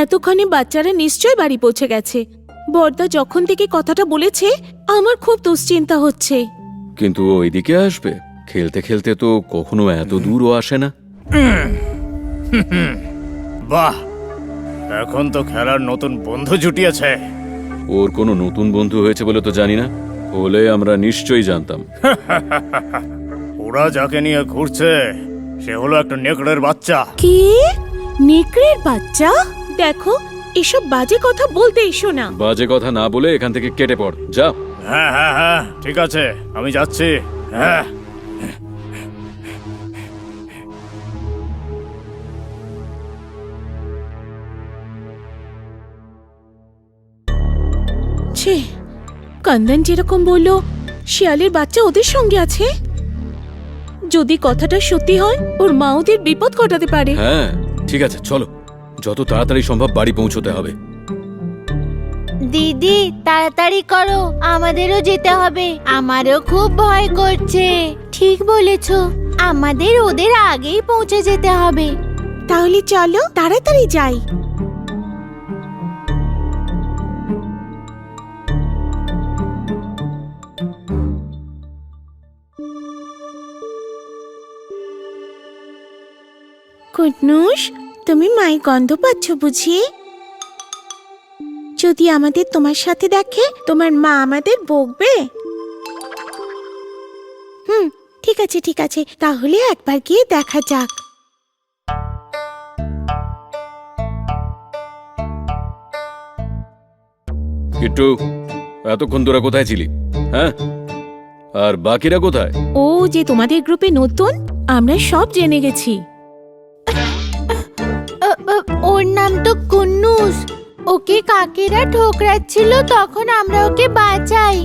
এতক্ষণে বাচ্চারা নিশ্চয় বাড়ি পৌঁছে গেছে। বর্দা যখন থেকে কথাটা বলেছে আমার খুব দুশ্চিন্তা হচ্ছে। কিন্তু ও ওইদিকে আসবে? খেলতে খেলতে তো কখনো এত দূরও আসে না। বাহ, এখন তো খেলার নতুন বন্ধু জুটিয়েছে। ওর কোনো নতুন বন্ধু হয়েছে বলে তো জানি না, হলে আমরা নিশ্চয়ই জানতাম। ওরা যাকে নিয়ে ঘুরছে সে হলো একটা নেকড়ের বাচ্চা। কি? নেকড়ের বাচ্চা? দেখো, এসব বাজে কথা বলতে এসো না। বাজে কথা না বলে এখান থেকে কেটে পড়, যা। হ্যাঁ হ্যাঁ হ্যাঁ, ঠিক আছে, আমি যাচ্ছি। হ্যাঁ। ছে, কান্দন যেরকম বললো শিয়ালের বাচ্চা ওদের সঙ্গে আছে। যদি কথাটা সত্যি হয় ওর মা ওদের বিপদ ঘটাতে পারে। হ্যাঁ ঠিক আছে, চলো, যত তাড়াতাড়ি সম্ভব বাড়ি পৌঁছতে হবে। দিদি তাড়াতাড়ি করো, আমাদেরও যেতে হবে। আমারও খুব ভয় করছে। ঠিক বলেছো, আমাদের ওদের আগেই পৌঁছে যেতে হবে। তাহলে চলো তাড়াতাড়ি যাই। কুটনুস, তুমি মায়ের গন্ধ পাচ্ছ বুঝি? যদি আমাদের তোমার সাথে দেখে তোমার মা আমাদের বকবে। ঠিক আছে ঠিক আছে, তাহলে একবার গিয়ে দেখা যাক। কিট্টু, এতক্ষণ তোরা কোথায় ছিলি? হ্যাঁ, আর বাকিরা কোথায়? ও যে তোমাদের গ্রুপে নতুন, আমরা সব জেনে গেছি। ওর নাম তো কুন্নুস। ওকে কাকেরা ঠোকরাচ্ছিল, তখন আমরা ওকে বাঁচাই।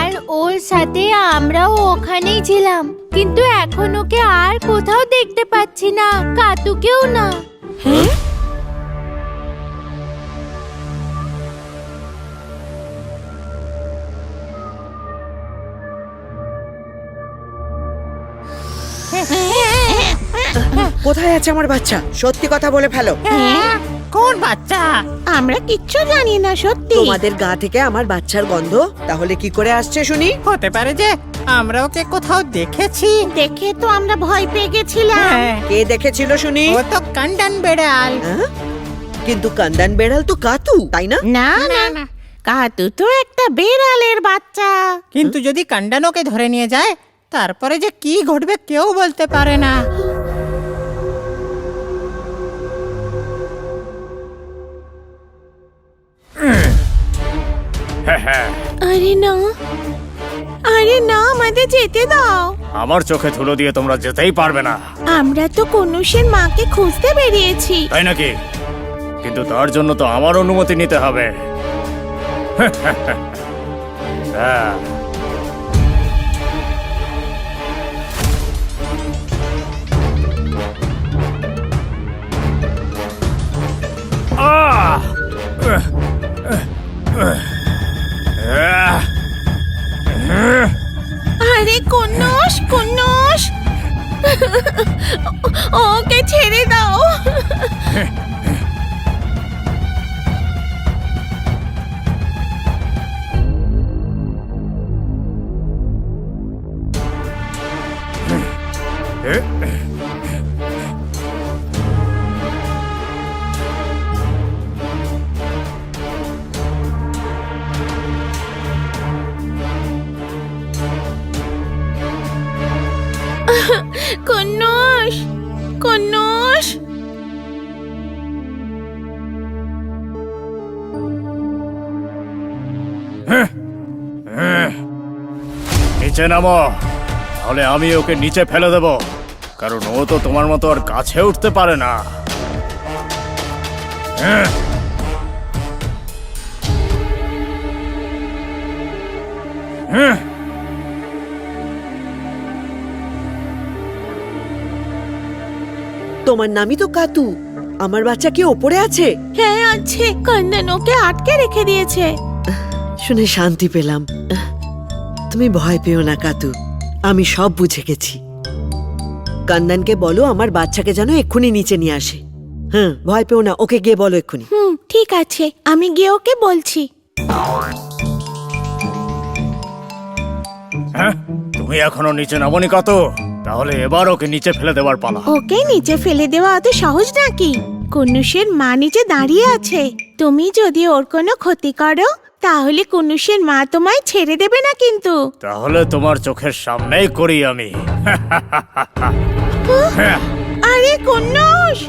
আর ওর সাথে আমরাও ওখানেই ছিলাম। কিন্তু এখন ওকে আর কোথাও দেখতে পাচ্ছি না, কাতুকেও না। হ্যাঁ, কোথায় আছে আমার বাচ্চা? সত্যি কথা বলে ফেলো। কোন বাচ্চা? আমরা কিচ্ছু জানি না সত্যি। তোমাদের গা থেকে আমার বাচ্চার গন্ধ তাহলে কি করে আসছে শুনি? হতে পারে যে আমরা ওকে কোথাও দেখেছি। দেখে তো আমরা ভয় পেয়ে গেছিলাম। হ্যাঁ, কে দেখেছিল শুনি? ও তো কান্ডান বেড়াল। হ্যাঁ? কিন্তু কান্দান বেড়াল তো কাতু, তাই না? না না না, কাতু তো একটা বেড়ালের বাচ্চা। কিন্তু যদি কান্ডান ওকে ধরে নিয়ে যায়, তারপরে যে কি ঘটবে কেউ বলতে পারে না। আরে না, আরে না, আমাদের যেতে দাও। আমার চোখে ধুলো দিয়ে তোমরা যেতেই পারবে না। আমরা তো কনুষের মাকে খুঁজতে বেরিয়েছি। তাই নাকি? কিন্তু তার জন্য তো আমার অনুমতি নিতে হবে। হ্যাঁ। আহ! আরে কনুষ, কনুষ, ওকে ছেড়ে দাও। কনুষ, কনুষ, নিচে নামো, তাহলে আমি ওকে নিচে ফেলে দেব। কারণ ও তো তোমার মতো আর গাছে উঠতে পারে না। হ্যাঁ। হ্যাঁ। তোমার নামই তো কাতু। আমার বাচ্চা কি ওপরে আছে? হ্যাঁ আছে, কান্দন ওকে আটকে রেখে দিয়েছে। শুনে শান্তি পেলাম। তুমি ভয় পেও না কাতু, আমি সব বুঝে গেছি। কান্দানকে বলো আমার বাচ্চাকে যেন এক্ষুনি নিচে নিয়ে আসে। হ্যাঁ, ভয় পেও না, ওকে গিয়ে বলো এক্ষুনি। ঠিক আছে, আমি গিয়ে ওকে বলছি। হ্যাঁ, তুমি এখনো নিচে নামনি কাতু? তাহলে এবার ওকে নিচে ফেলে দেওয়ার পালা। ওকে নিচে ফেলে দেওয়া অত সহজ নাকি? কুন্নুসের মা নিচে দাঁড়িয়ে আছে। তুমি যদি ওর কোনো ক্ষতি করো তাহলে কুন্নুসের মা তোমায় ছেড়ে দেবে না কিন্তু। তাহলে তোমার চোখের সামনেই করি আমি। আরে কুন্নুস!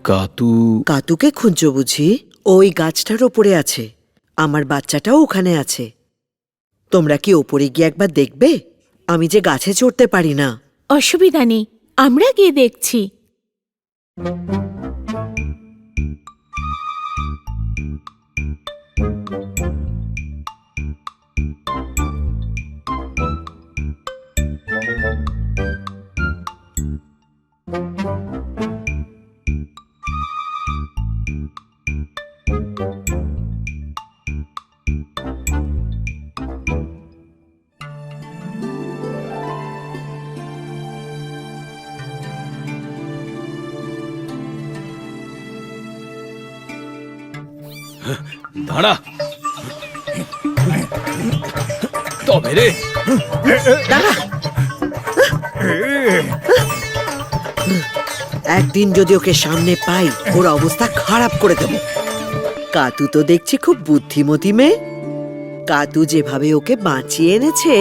কাতু কাতুকে খুঁজছো বুঝি? ওই গাছটার ওপরে আছে। আমার বাচ্চাটাও ওখানে আছে। তোমরা কি ওপরে গিয়ে একবার দেখবে? আমি যে গাছে চড়তে পারি না। অসুবিধা নেই, আমরা গিয়ে দেখছি। দাঁড়া, তবে রে দাঁড়া! একদিন যদি ওকে সামনে পাই, ওর অবস্থা খারাপ করে দেব। কাতু তো দেখছি খুব বুদ্ধিমতী মেয়ে। কাতু যেভাবে ওকে বাঁচিয়ে এনেছে,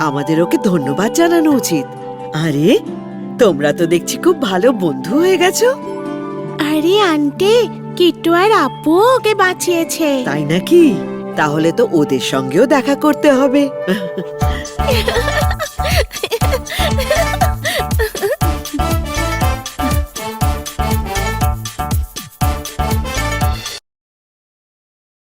আমাদের ওকে ধন্যবাদ জানানো উচিত। আরে, তোমরা তো দেখছি খুব ভালো বন্ধু হয়ে গেছো। আরে আন্টি, কিট্টু আর আপু ওকে বাঁচিয়েছে। তাই নাকি? তাহলে তো ওদের সঙ্গেও দেখা করতে হবে।